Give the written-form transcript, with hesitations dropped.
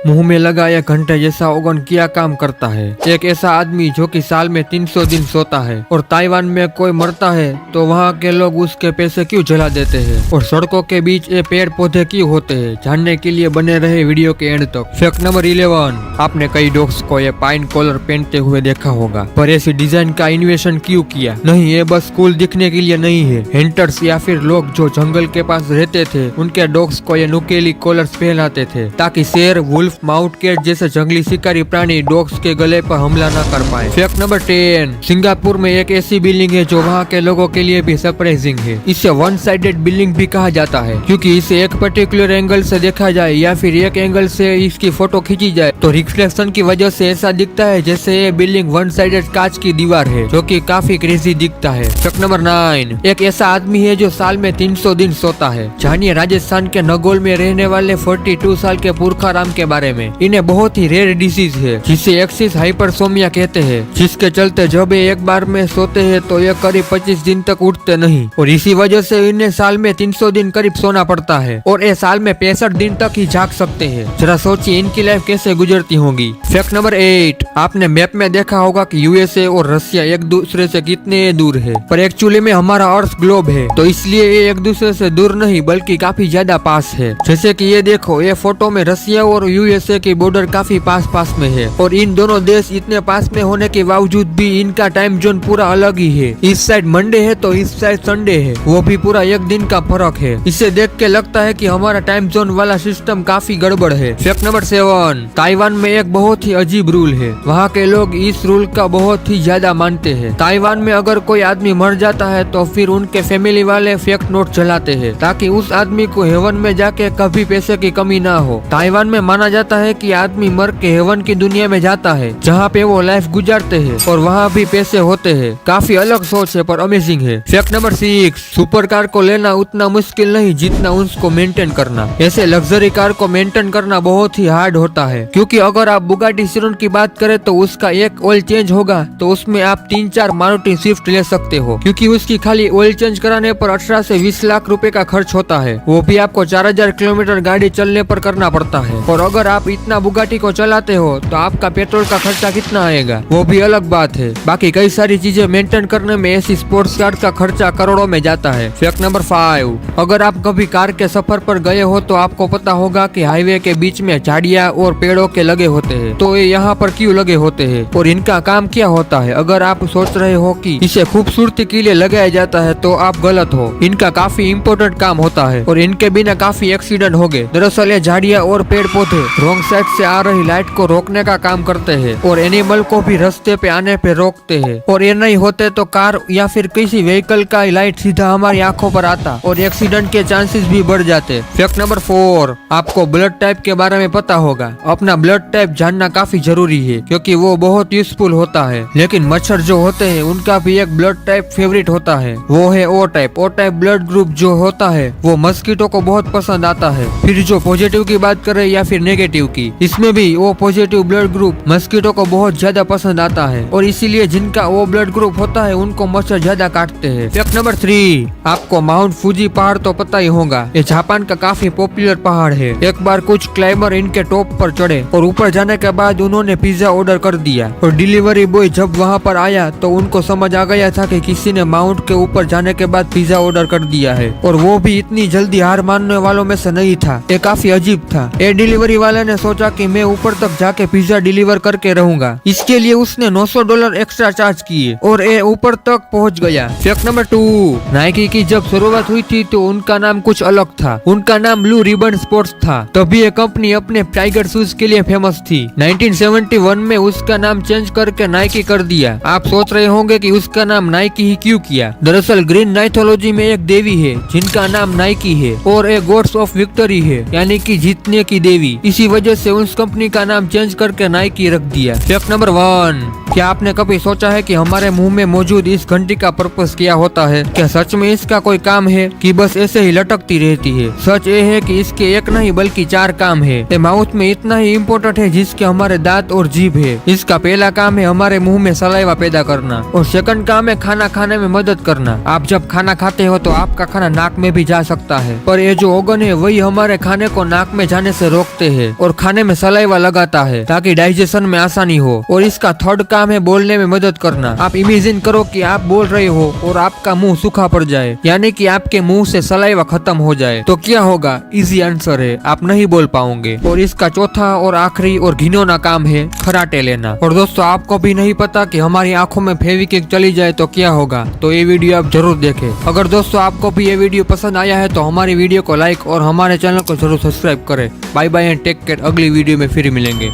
मुंह में लगाया घंटे जैसा ओवन क्या काम करता है। एक ऐसा आदमी जो कि साल में 300 दिन सोता है। और ताइवान में कोई मरता है तो वहाँ के लोग उसके पैसे क्यों जला देते हैं। और सड़कों के बीच ये पेड़ पौधे क्यों होते हैं, जानने के लिए बने रहे वीडियो के एंड तक। फैक्ट नंबर 11, आपने कई डॉग्स को ये पाइन कॉलर पहनते हुए देखा होगा, पर ऐसी डिजाइन का इन्वेशन क्यों किया? नहीं, ये बस कूल दिखने के लिए नहीं है। हंटर्स या फिर लोग जो जंगल के पास रहते थे उनके डॉग्स को ये नुकीली कॉलर्स पहनाते थे ताकि शेर, वुल्फ, माउंटेन जैसे जंगली शिकारी प्राणी डॉग्स के गले पर हमला न कर पाए। फैक्ट नंबर 10, सिंगापुर में एक ऐसी बिल्डिंग है जो वहाँ के लोगों के लिए भी सरप्राइजिंग है। इसे वन साइडेड बिल्डिंग भी कहा जाता है क्योंकि इसे एक पर्टिकुलर एंगल से देखा जाए या फिर एक एंगल से इसकी फोटो खींची जाए तो रिफ्लेक्शन की वजह से ऐसा दिखता है जैसे ये बिल्डिंग वन साइडेड कांच की दीवार है, जो कि काफी क्रेजी दिखता है। फैक्ट नंबर 9, एक ऐसा आदमी है जो साल में 300 दिन सोता है। जानिए राजस्थान के नगौल में रहने वाले 42 साल के पुरखाराम के बारे में। इन्हें बहुत ही रेयर डिसीज है जिसे एक्सिस हाइपरसोमिया कहते हैं, जिसके चलते जब ये एक बार में सोते हैं तो ये करीब 25 दिन तक उठते नहीं और इसी वजह से इन्हें साल में 300 दिन करीब सोना पड़ता है और ये साल में 65 दिन तक ही जाग सकते हैं। जरा सोचिए इनकी लाइफ कैसे गुजरती होगी। फैक्ट नंबर 8, आपने मैप में देखा होगा कि यूएसए और रशिया एक दूसरे से कितने दूर है, पर एक्चुअली में हमारा अर्थ ग्लोब है तो इसलिए ये एक दूसरे से दूर नहीं बल्कि काफी ज्यादा पास है। जैसे कि ये देखो, ये फोटो में रशिया और यूएसए की बॉर्डर काफी पास में है और इन दोनों देश इतने पास में होने के बावजूद भी इनका टाइम जोन पूरा अलग ही है। इस साइड मंडे है तो इस साइड संडे है, वो भी पूरा एक दिन का फर्क है। इसे देख के लगता है कि हमारा टाइम जोन वाला सिस्टम काफी गड़बड़ है। फैक्ट नंबर 7, ताइवान में एक बहुत ही अजीब रूल है। वहाँ के लोग इस रूल का बहुत ही ज्यादा मानते हैं। ताइवान में अगर कोई आदमी मर जाता है तो फिर उनके फैमिली वाले फेक नोट जलाते हैं ताकि उस आदमी को हेवन में जाके कभी पैसे की कमी ना हो। ताइवान में माना जाता है कि आदमी मर के हेवन की दुनिया में जाता है जहाँ पे वो लाइफ गुजारते हैं और वहाँ भी पैसे होते हैं। काफी अलग सोच है पर अमेजिंग है। फैक्ट नंबर 6, सुपर कार को लेना उतना मुश्किल नहीं जितना उसको मेंटेन करना। ऐसे लग्जरी कार को मेंटेन करना बहुत ही हार्ड होता है क्योंकि अगर आप बुगाटी चिरोन की बात करें तो उसका एक ऑयल चेंज होगा तो उसमें आप 3-4 मारुति स्विफ्ट ले सकते हो क्योंकि उसकी खाली ऑयल चेंज कराने पर 18 से 20 लाख रुपए का खर्च होता है, वो भी आपको 4000 किलोमीटर गाड़ी चलने पर करना पड़ता है। और अगर आप इतना बुगाटी को चलाते हो तो आपका पेट्रोल का खर्चा कितना आएगा वो भी अलग बात है। बाकी कई सारी चीजें मेंटेन करने में ऐसी स्पोर्ट्स कार का खर्चा करोड़ों में जाता है। फैक्ट नंबर 5, अगर आप कभी कार के सफर पर गए हो तो आपको पता होगा कि हाईवे के बीच में झाड़ियाँ और पेड़ों के लगे होते हैं, तो ये यहाँ पर क्यों लगे होते हैं और इनका काम क्या होता है? अगर आप सोच रहे हो कि इसे खूबसूरती के लिए लगाया जाता है तो आप गलत हो। इनका काफी इम्पोर्टेंट काम होता है और इनके बिना काफी एक्सीडेंट हो गए। दरअसल ये झाड़ियाँ और पेड़ पौधे रॉन्ग साइड से आ रही लाइट को रोकने का काम करते हैं और एनिमल को भी रास्ते पे आने पे रोकते हैं और ये नहीं होते तो कार या फिर किसी व्हीकल का लाइट सीधा हमारी आंखों पर आता और एक्सीडेंट के चांसेस भी बढ़ जाते। फैक्ट नंबर 4, आपको ब्लड टाइप के बारे में पता होगा। अपना ब्लड टाइप जानना काफी जरूरी है क्योंकि वो बहुत यूजफुल होता है। लेकिन मच्छर जो होते हैं उनका भी एक ब्लड टाइप फेवरेट होता है, वो है ओ टाइप। ओ टाइप ब्लड ग्रुप जो होता है वो मस्कीटो को बहुत पसंद आता है। फिर जो पॉजिटिव की बात करें या फिर नेगेटिव की, इसमें भी O positive blood group mosquito को बहुत ज्यादा पसंद आता है और इसीलिए जिनका वो ब्लड ग्रुप होता है उनको मच्छर ज्यादा काटते हैं। फैक्ट नंबर 3, आपको माउंट फूजी पहाड़ तो पता ही होगा। ये जापान का काफी पॉपुलर पहाड़ है। एक बार कुछ क्लाइंबर इनके टॉप पर चढ़े और ऊपर जाने के बाद उन्होंने पिज्जा ऑर्डर कर दिया और डिलीवरी बॉय जब वहाँ पर आया तो उनको समझ आ गया था कि किसी ने माउंट के ऊपर जाने के बाद पिज्जा ऑर्डर कर दिया है और वो भी इतनी जल्दी हार मानने वालों में से नहीं था। ये काफी अजीब था। ये डिलीवरी वाले ने सोचा कि मैं ऊपर तक जाके पिज्जा डिलीवर करके रहूंगा, इसके लिए उसने $900 एक्स्ट्रा चार्ज किए और ये ऊपर तक पहुंच गया। फैक्ट नंबर 2, नाइकी की जब शुरुआत हुई थी तो उनका नाम कुछ अलग था। उनका नाम ब्लू रिबन स्पोर्ट्स था। तभी ये कंपनी अपने टाइगर शूज के लिए फेमस थी। 1971 में उसका नाम चेंज करके नाइकी कर दिया। आप सोच रहे होंगे कि उसका नाम नाइकी ही क्यों किया। दरअसल ग्रीन माइथोलॉजी में एक देवी है जिनका नाम नाइकी है और एक गॉड्स ऑफ विक्ट्री है, यानी कि जीतने की देवी। इसी वजह से उस कंपनी का नाम चेंज करके नाइकी रख दिया। फैक्ट नंबर 1, क्या आपने कभी सोचा है कि हमारे मुंह में मौजूद इस घंटी का पर्पस क्या होता है? क्या सच में इसका कोई काम है कि बस ऐसे ही लटकती रहती है? सच ये है कि इसके एक नहीं बल्कि 4 काम है। ये माउथ में इतना ही इम्पोर्टेंट है जिसके हमारे दांत और जीभ है। इसका पहला काम है हमारे मुंह में सलाइवा पैदा करना और सेकंड काम है खाना खाने में मदद करना। आप जब खाना खाते हो तो आपका खाना नाक में भी जा सकता है, पर ये जो ऑर्गन है वही हमारे खाने को नाक में जाने से रोकते हैं। और खाने में सलाइवा लगाता है ताकि डाइजेशन में आसानी हो। और इसका थर्ड काम है बोलने में मदद करना। आप इमेजिन करो कि आप बोल रहे हो और आपका मुंह सूखा पड़ जाए, यानी कि आपके मुंह से सलाइवा खत्म हो जाए, तो क्या होगा? इजी आंसर है, आप नहीं बोल पाओगे। और इसका चौथा और आखिरी और घिनौना काम है खराटे लेना। और दोस्तों, आपको भी नहीं पता कि हमारी आंखों में फेविक्विक चली जाए तो क्या होगा? तो ये वीडियो आप जरूर देखें। अगर दोस्तों आपको भी ये वीडियो पसंद आया है तो हमारी वीडियो को लाइक और हमारे चैनल को जरूर सब्सक्राइब करें। Bye bye and take care. अगली वीडियो में फिर मिलेंगे।